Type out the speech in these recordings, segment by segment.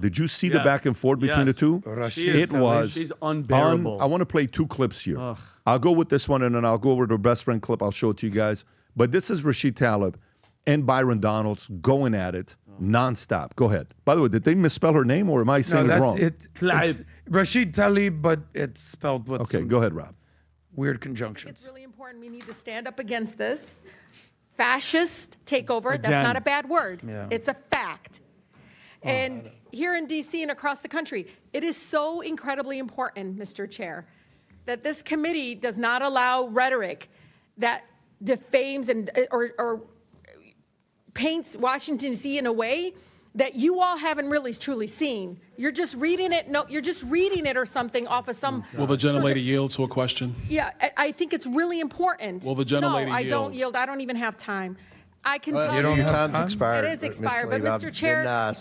Did you see the back and forth between the two? It was. She's unbearable. I want to play two clips here. Ugh. I'll go with this one, and then I'll go over to the best friend clip. I'll show it to you guys. But this is Rashida Tlaib and Byron Donalds going at it nonstop. Go ahead. By the way, did they misspell her name, or am I saying it wrong? It's Rashida Tlaib, but it's spelled with Okay, go ahead, Rob. Weird conjunctions. It's really important. We need to stand up against this fascist takeover. That's not a bad word. Yeah. It's a fact. And here in D.C. and across the country, it is so incredibly important, Mr. Chair, that this committee does not allow rhetoric that defames and or paints Washington, D.C. in a way that you all haven't really truly seen. You're just reading it. No, you're just reading it or something off of some. Will the gentlelady yield to a question? Yeah, I think it's really important. Will the gentlelady yield? No, I don't yield. I don't even have time. I can tell you don't you. have time? Expired, it is expired, but Mr. Chair,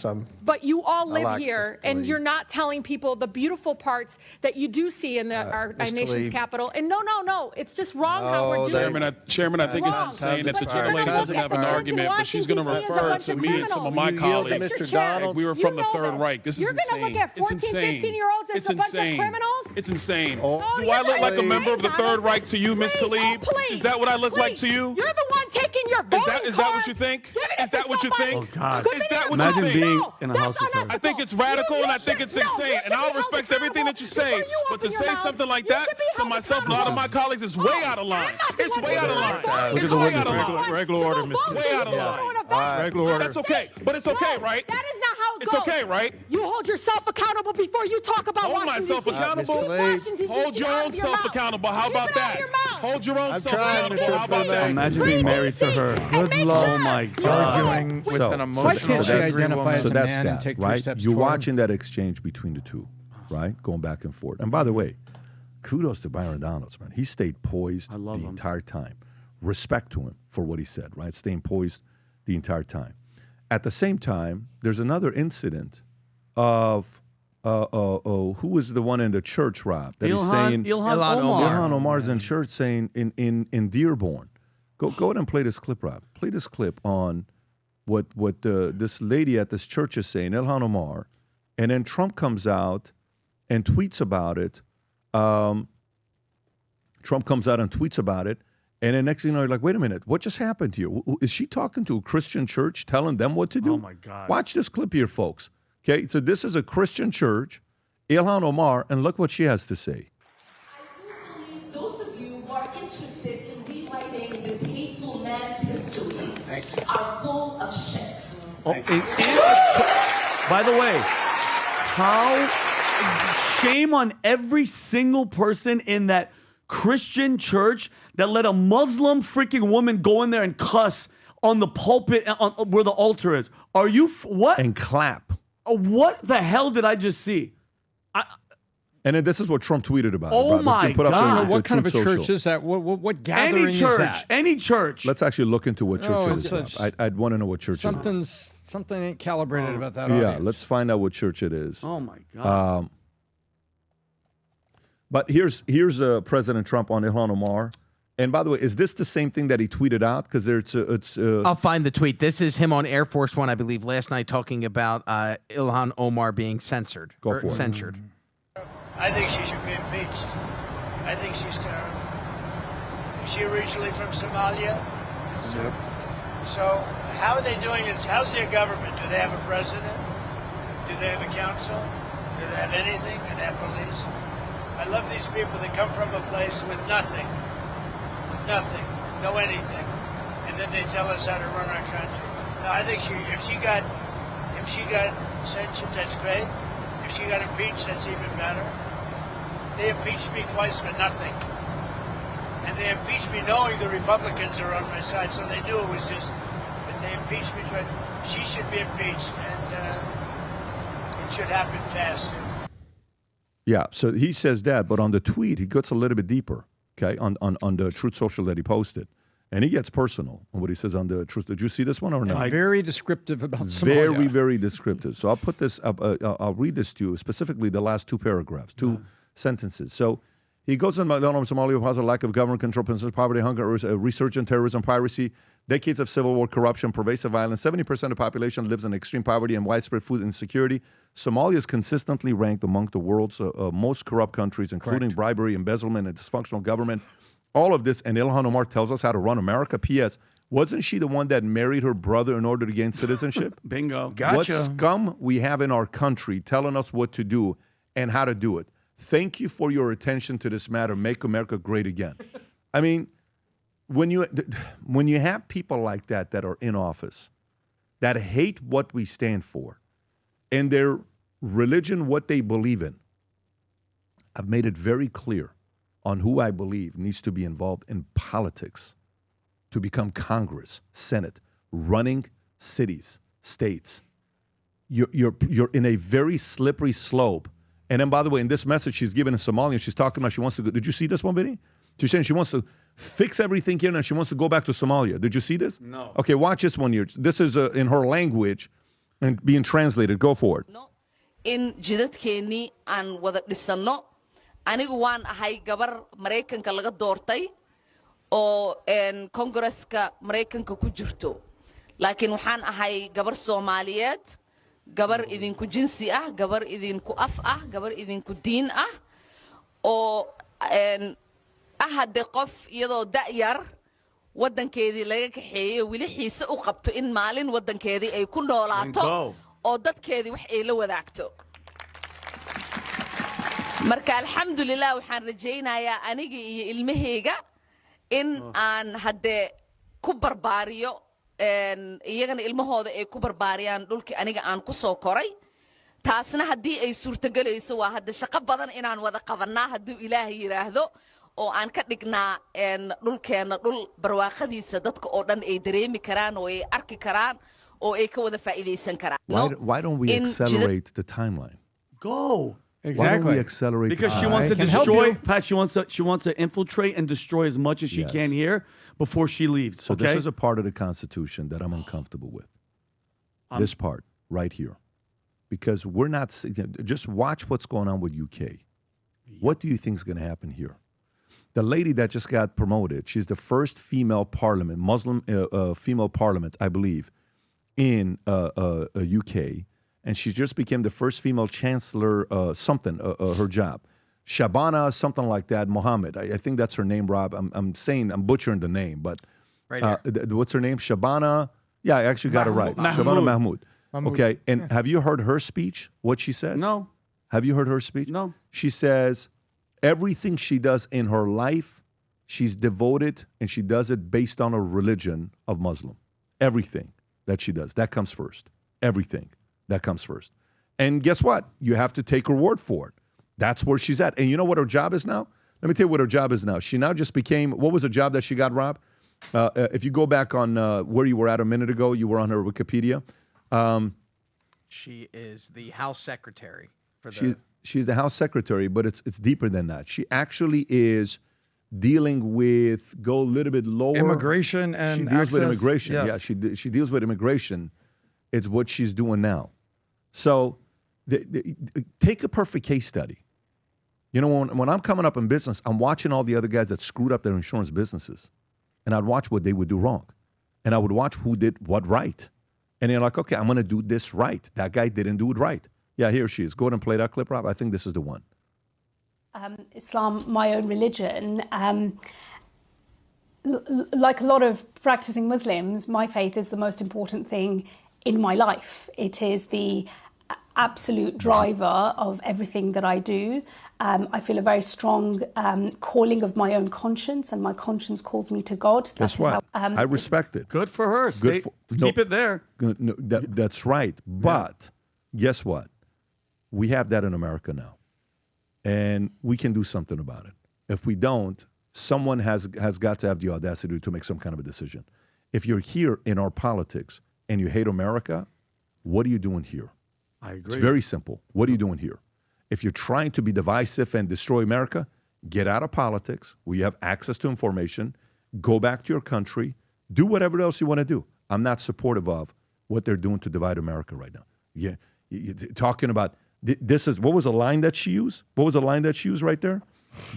but you all live here, and you're not telling people the beautiful parts that you do see in our nation's capital. And no, it's just wrong how we're doing it. Chairman, I think it's insane that the gentlelady doesn't have an argument, but she's going to refer to me and some of my colleagues. Mr. Donald, we were from the Third Reich. This is insane. You're going to look at 14, 15-year-olds as a bunch of criminals? It's insane. Do I look like a member of the Third Reich to you, Ms. Tlaib? Please. Is that what I look like to you? You're the one taking your voting card. Is that what you think? Is that what you think? Oh, God. Is that what Imagine you think? being in a house with her. I think it's radical and I think it's insane. And I'll respect everything that you say. But to say something like that to myself and a lot of my colleagues is way out of line. It's way out of line. Look at It's the way out witness. of line. Regular order, Mr. Way out of line. Regular order. That's okay. But it's okay, right? That is not how it It's goes. okay, right? You hold yourself accountable before you talk about Hold Washington, myself D.C. accountable. Hold your own self accountable. How about that? Hold your own self accountable. How about that? Imagine being married to her. Good luck. Oh, my God. Arguing with an emotional. Why can't she angry identify woman. as So a that's man and that, take 3 right? steps You're toward him? watching that exchange between the two, right? Going back and forth. And by the way, kudos to Byron Donalds, man. He stayed poised the entire time. Respect to him for what he said, right? Staying poised the entire time. At the same time, there's another incident of who was the one in the church, Rob? That he's saying Ilhan Omar. Ilhan Omar's in church saying in Dearborn. Go ahead and play this clip, Rob. Play this clip on what this lady at this church is saying, Ilhan Omar, and then Trump comes out and tweets about it. Trump comes out and tweets about it, and then next thing you know, you're like, wait a minute, what just happened here? Is she talking to a Christian church, telling them what to do? Oh, my God. Watch this clip here, folks. Okay, so this is a Christian church, Ilhan Omar, and look what she has to say. I do believe those of you who are interested in rewriting this hateful man's history are full of shit. By the way, shame on every single person in that Christian church that let a Muslim freaking woman go in there and cuss on the pulpit where the altar is. Are you what? And clap. What the hell did I just see? And then this is what Trump tweeted about. Oh, Rob. my Put up God. the What kind of a Truth church Social. is that? What gathering is that? Any church. Let's actually look into what church it is. it's- Rob. I'd want to know what church it is. Something ain't calibrated about that Yeah, audience. let's find out what church it is. Oh my God. But here's President Trump on Ilhan Omar. And by the way, is this the same thing that he tweeted out? Because I'll find the tweet. This is him on Air Force One, I believe, last night talking about Ilhan Omar being censored. Go for it. Censured. I think she should be impeached. I think she's terrible. Is she originally from Somalia? Yep. So how are they doing this? How's their government? Do they have a president? Do they have a council? Do they have anything? Do they have police? I love these people that come from a place with nothing, no anything, and then they tell us how to run our country. No, I think if she got censured, that's great. If she got impeached, that's even better. They impeached me twice for nothing. And they impeached me knowing the Republicans are on my side, so they knew it was just, but they impeached me twice. She should be impeached, and it should happen faster. Yeah, so he says that, but on the tweet, he gets a little bit deeper, okay, on the Truth Social that he posted. And he gets personal on what he says on the Truth. Did you see this one or not? Very descriptive about Somalia. Very, very descriptive. So I'll put this up, I'll read this to you, specifically the last two paragraphs, two sentences. So he goes on Somalia, has a lack of government control, poverty, hunger, resurgent terrorism, piracy, decades of civil war, corruption, pervasive violence. 70% of the population lives in extreme poverty and widespread food insecurity. Somalia is consistently ranked among the world's most corrupt countries, including bribery, embezzlement, and dysfunctional government. All of this, and Ilhan Omar tells us how to run America. P.S. Wasn't she the one that married her brother in order to gain citizenship? Bingo. What scum we have in our country telling us what to do and how to do it. Thank you for your attention to this matter. Make America great again. I mean, when you have people like that are in office, that hate what we stand for, and their religion, what they believe in, I've made it very clear on who I believe needs to be involved in politics to become Congress, Senate, running cities, states. You're in a very slippery slope. And then, by the way, in this message she's given in Somalian, she's talking about she wants to go. Did you see this one, Vinny? She's saying she wants to fix everything here and she wants to go back to Somalia. Did you see this? No. Okay, watch this one here. This is in her language and being translated. Go for it. In jidadkeennii aan wada dhisano anigu waan ahay gabar Mareykanka laga doortay oo Congresska Mareykanka ku jirto laakiin waxaan ahay gabar Soomaaliyeed gabar idinku jinsi ah gabar idinku af ah gabar idinku diin ah oo ahade qof iyadoo da'yar wadankeedii laga kaxeeyay wili xiise u qabto in maalin wadankeedii ay ku noolaato oo dadkeedii wax ay la wadaagto marka alxamdulillah waxaan rajaynayaa aniga iyo ilmahayga in aan hadde ku barbaariyo iyagana ilmahooda ay ku barbaariyaan dhulkii aniga aan ku soo koray taasna haddii ay suurtagelayso waa hadda shaqo badan inaan wada qabanaa hadduu ilaahay yiraahdo oo aan ka dhignaa dhulkeena dhul barwaaqadiisa dadka oo dhan ay dareemi karaan oo ay arki karaan oo ay ka wada faa'iideysan karaan. Why don't we accelerate the timeline? Go. Exactly. Why don't we accelerate? Because she wants to destroy, Pat. She wants to infiltrate and destroy as much as she can here before she leaves. So this is a part of the Constitution that I'm uncomfortable with. This part right here, because we're not. Just watch what's going on with UK. What do you think is going to happen here? The lady that just got promoted, she's the first female parliament, Muslim female parliament, I believe, in UK. And she just became the first female chancellor, her job. Shabana, something like that, Mohammed. I think that's her name, Rob. I'm butchering the name, but what's her name? Shabana. Yeah, I actually got it right. Shabana Mahmoud. Okay, and have you heard her speech, what she says? No. Have you heard her speech? No. She says everything she does in her life, she's devoted, and she does it based on a religion of Muslim. Everything that she does, that comes first. Everything. That comes first. And guess what? You have to take her word for it. That's where she's at. And you know what her job is now? Let me tell you what her job is now. She now just became, what was the job that she got, Rob? If you go back on where you were at a minute ago, you were on her Wikipedia. She is the House Secretary for the... She's the House Secretary, but it's deeper than that. She actually is dealing with, go a little bit lower. Immigration and She deals access, with immigration. yes. Yeah, she deals with immigration. It's what she's doing now. So take a perfect case study. You know, when I'm coming up in business, I'm watching all the other guys that screwed up their insurance businesses. And I'd watch what they would do wrong. And I would watch who did what right. And they're like, okay, I'm going to do this right. That guy didn't do it right. Yeah, here she is. Go ahead and play that clip, Rob. I think this is the one. Islam, my own religion, like a lot of practicing Muslims, my faith is the most important thing in my life. It is the absolute driver of everything that I do. I feel a very strong calling of my own conscience, and my conscience calls me to God. Guess what? I respect it. Good for her. Keep it there. No, that's right. But guess what? We have that in America now. And we can do something about it. If we don't, someone has got to have the audacity to make some kind of a decision. If you're here in our politics and you hate America, what are you doing here? I agree. It's very simple. What are you doing here? If you're trying to be divisive and destroy America, get out of politics where you have access to information, go back to your country, do whatever else you want to do. I'm not supportive of what they're doing to divide America right now. Yeah, you're talking about, this is, what was the line that she used? What was the line that she used right there?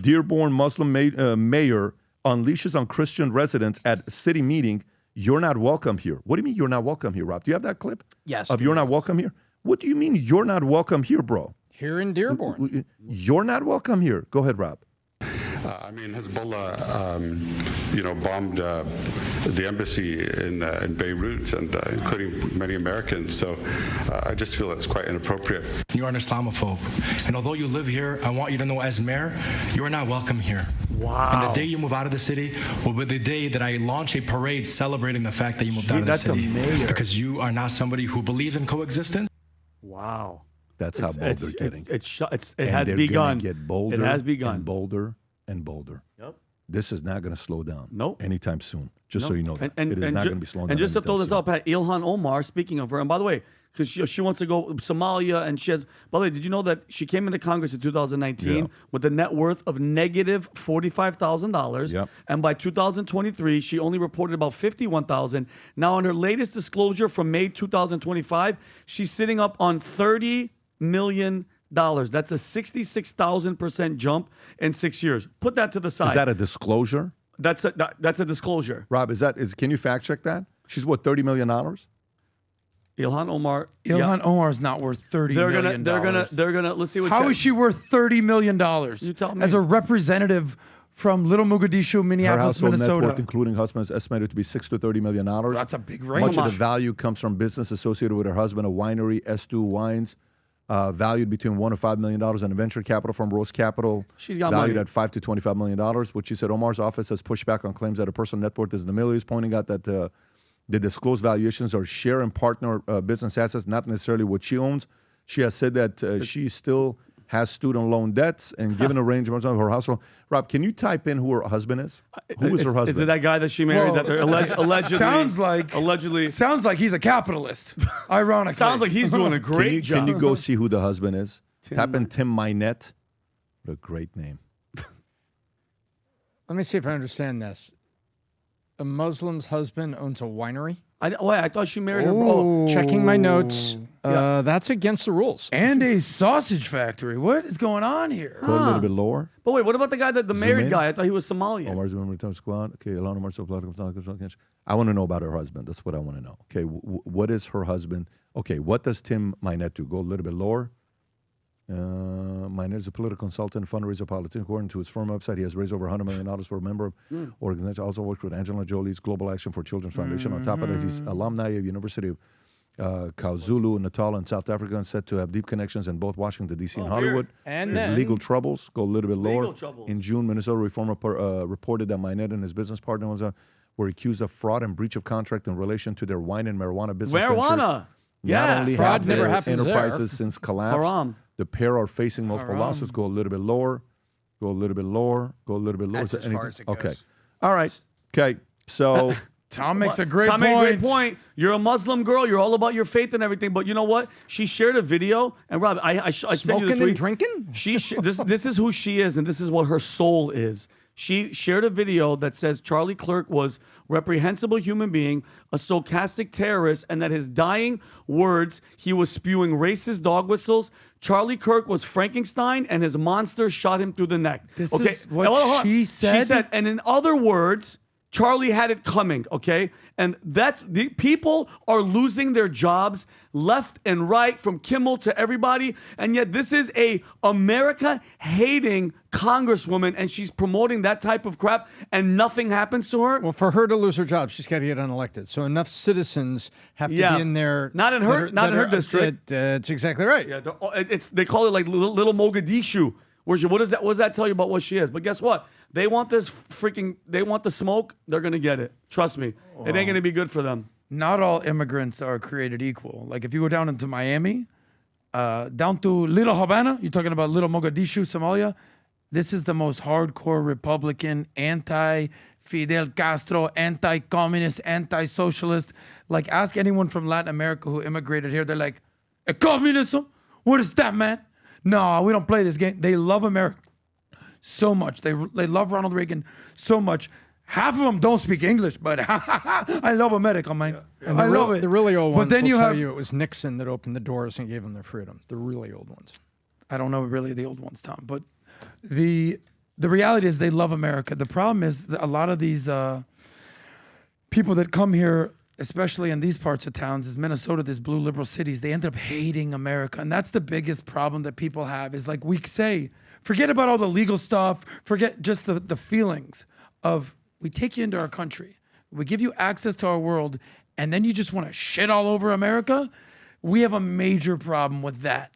Dearborn Muslim mayor unleashes on Christian residents at city meeting you're not welcome here. What do you mean you're not welcome here, Rob? Do you have that clip? Yes. Of you're not welcome here? What do you mean you're not welcome here, bro? Here in Dearborn. You're not welcome here. Go ahead, Rob. I mean, Hezbollah, bombed the embassy in Beirut, and including many Americans. So I just feel it's quite inappropriate. You are an Islamophobe, and although you live here, I want you to know, as mayor, you are not welcome here. Wow. And the day you move out of the city will be the day that I launch a parade celebrating the fact that you moved out of the city. That's a mayor. Because you are not somebody who believes in coexistence. Wow. That's how bold they're getting. It has begun. Get bolder. It has begun. And bolder and bolder. Yep. This is not going to slow down. Nope. Anytime soon. Just so you know that. And, it is not going to be slowing down. And just to throw anytime this soon. up, Pat, Ilhan Omar, speaking of her, and by the way, because she wants to go Somalia, and she has, by the way, did you know that she came into Congress in 2019 with a net worth of negative $45,000? Yep. And by 2023, she only reported about $51,000. Now, in her latest disclosure from May 2025, she's sitting up on $30 million. That's a 66,000% jump in 6 years. Put that to the side. Is that a disclosure? That's a disclosure. Rob, can you fact check that? She's what, $30 million? Ilhan Omar. Ilhan Omar is not worth $30 million. They're gonna. Let's see what. How is she worth $30 million? You tell me. As a representative from Little Mogadishu, Her Minneapolis, household Minnesota. net worth, including husband, is estimated to be $6 to $30 million. That's a big range. Much of the value comes from business associated with her husband, a winery, S2 Wines, valued between $1 to $5 million, and a venture capital from Rose Capital, She's got valued money. at $5 to $25 million. Which she said Omar's office has pushed back on claims that her personal net worth is in the millions, pointing out that the disclosed valuations are share and partner business assets, not necessarily what she owns. She has said that she still has student loan debts, and given a range of her household. Rob, can you type in who her husband is? Who is her husband? Is it that guy that she married? That they're allegedly. Sounds like he's a capitalist. Ironically, Sounds like he's doing a great job. Can you go see who the husband is? Type in Tim Minette. What a great name. Let me see if I understand this. A Muslim's husband owns a winery? I thought she married her bro. Checking my notes. That's against the rules. And a sausage factory. What is going on here? Go a little bit lower. But wait, what about the guy the married in. guy? I thought he was Somalian. Omar's member of the squad. Okay, Ilhan Omar. I want to know about her husband. That's what I want to know. Okay, what is her husband? Okay, what does Tim Minette do? Go a little bit lower. Minette is a political consultant, fundraiser, politician. According to his firm website, he has raised over $100 million for a member of organization. Also worked with Angela Jolie's Global Action for Children's Foundation. On top of that, he's alumni of University of KwaZulu, Natal, in South Africa, and said to have deep connections in both Washington, D.C. and Hollywood. And his then, legal troubles. Go a little bit lower. Legal troubles. In June, Minnesota Reform reported that Minette and his business partner were accused of fraud and breach of contract in relation to their wine and marijuana business ventures. Marijuana. Not only Fraud have never their happens enterprises there. since collapsed, Haram. the pair are facing multiple lawsuits. Go a little bit lower. Go a little bit lower. Go a little bit lower. That's as far as it goes. Okay. All right. Okay. So Tom makes a great Tom point. made a great point. You're a Muslim girl. You're all about your faith and everything. But you know what? She shared a video, and Rob, I sent you the Smoking tweet. and drinking? This is who she is, and this is what her soul is. She shared a video that says Charlie Kirk was reprehensible human being, a stochastic terrorist, and that his dying words, he was spewing racist dog whistles. Charlie Kirk was Frankenstein, and his monster shot him through the neck. This is what Hold on. she said? She said, and in other words, Charlie had it coming, okay? And that's the people are losing their jobs left and right, from Kimmel to everybody. And yet this is a America-hating congresswoman, and she's promoting that type of crap, and nothing happens to her. Well, for her to lose her job, she's got to get unelected. So enough citizens have to be in there. Not in her district. That's exactly right. Yeah, they call it like little Mogadishu. What does that tell you about what she is? But guess what? They want they want the smoke. They're going to get it. Trust me. It ain't going to be good for them. Not all immigrants are created equal. Like if you go down into Miami, down to Little Havana, you're talking about Little Mogadishu, Somalia. This is the most hardcore Republican, anti-Fidel Castro, anti-communist, anti-socialist. Like ask anyone from Latin America who immigrated here. They're like, communism? What is that, man? No, we don't play this game. They love America so much. They love Ronald Reagan so much. Half of them don't speak English, but I love America, man. And I love it. The really old ones but then will you tell have, you it was Nixon that opened the doors and gave them their freedom. The really old ones. I don't know really the old ones, Tom, but the reality is they love America. The problem is that a lot of these people that come here, especially in these parts of towns, is Minnesota, these blue liberal cities, they end up hating America. And that's the biggest problem that people have is like we say, forget about all the legal stuff, forget just the feelings of we take you into our country, we give you access to our world, and then you just want to shit all over America. We have a major problem with that.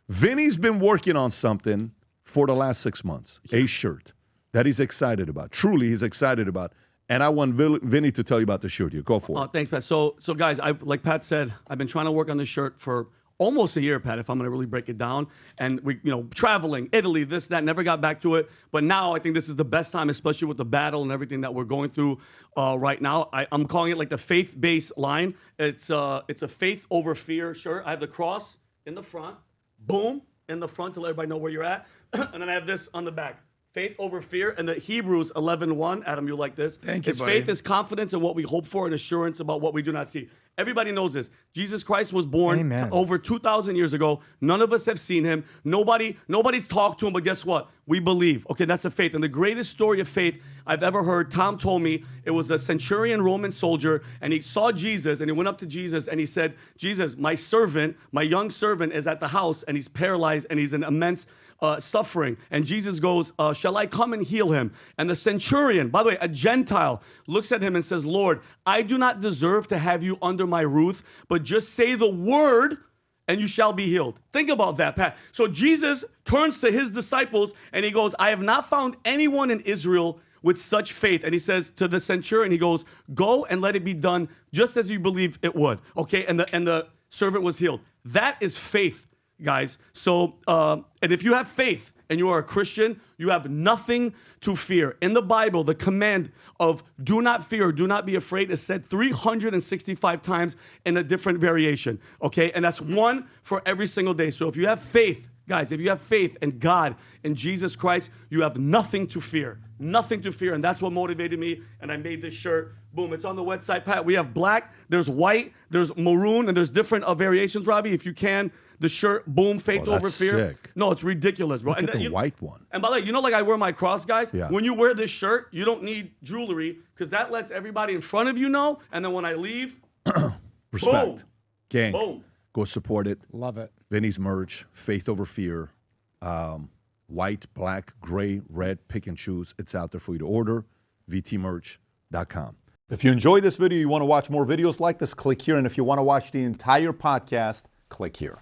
Vinny's been working on something for the last 6 months, a shirt that he's excited about. Truly, he's excited about. And I want Vinny to tell you about the shirt. You go for it. Thanks, Pat. So guys, like Pat said, I've been trying to work on this shirt for almost a year, Pat, if I'm going to really break it down. And we, traveling, Italy, this, that, never got back to it. But now I think this is the best time, especially with the battle and everything that we're going through right now. I'm calling it like the faith-based line. It's a faith over fear shirt. I have the cross in the front, boom, in the front to let everybody know where you're at. And then I have this on the back. Faith over fear, and the Hebrews 11:1. Adam, you like this? Thank you, buddy. Faith is confidence in what we hope for and assurance about what we do not see. Everybody knows this. Jesus Christ was born over 2,000 years ago. None of us have seen him. Nobody's talked to him, but guess what? We believe. Okay, that's a faith. And the greatest story of faith I've ever heard, Tom told me, it was a centurion Roman soldier, and he saw Jesus, and he went up to Jesus, and he said, Jesus, my servant, my young servant is at the house, and he's paralyzed, and he's in immense suffering. And Jesus goes, shall I come and heal him? And the centurion, by the way, a Gentile, looks at him and says, Lord, I do not deserve to have you under my roof, but just say the word and you shall be healed. Think about that, Pat. So Jesus turns to his disciples and he goes, I have not found anyone in Israel with such faith. And he says to the centurion, he goes, go and let it be done just as you believe it would. Okay, and the servant was healed. That is faith, guys. So, and if you have faith and you are a Christian, you have nothing to fear. In the Bible, the command of do not fear, do not be afraid is said 365 times in a different variation, okay? And that's one for every single day. So if you have faith, guys, if you have faith in God, in Jesus Christ, you have nothing to fear. Nothing to fear. And that's what motivated me. And I made this shirt. Boom, it's on the website, Pat. We have black, there's white, there's maroon, and there's different variations, Robbie. If you can, the shirt, boom, faith over fear. Sick. No, it's ridiculous, bro. Look at the white one. And by the way, like I wear my cross, guys? Yeah. When you wear this shirt, you don't need jewelry because that lets everybody in front of you know. And then when I leave, Respect. boom. Gang, Boom. go support it. Love it. Vinny's merch, faith over fear. White, black, gray, red, pick and choose. It's out there for you to order. vtmerch.com. If you enjoyed this video, you want to watch more videos like this, click here. And if you want to watch the entire podcast, click here.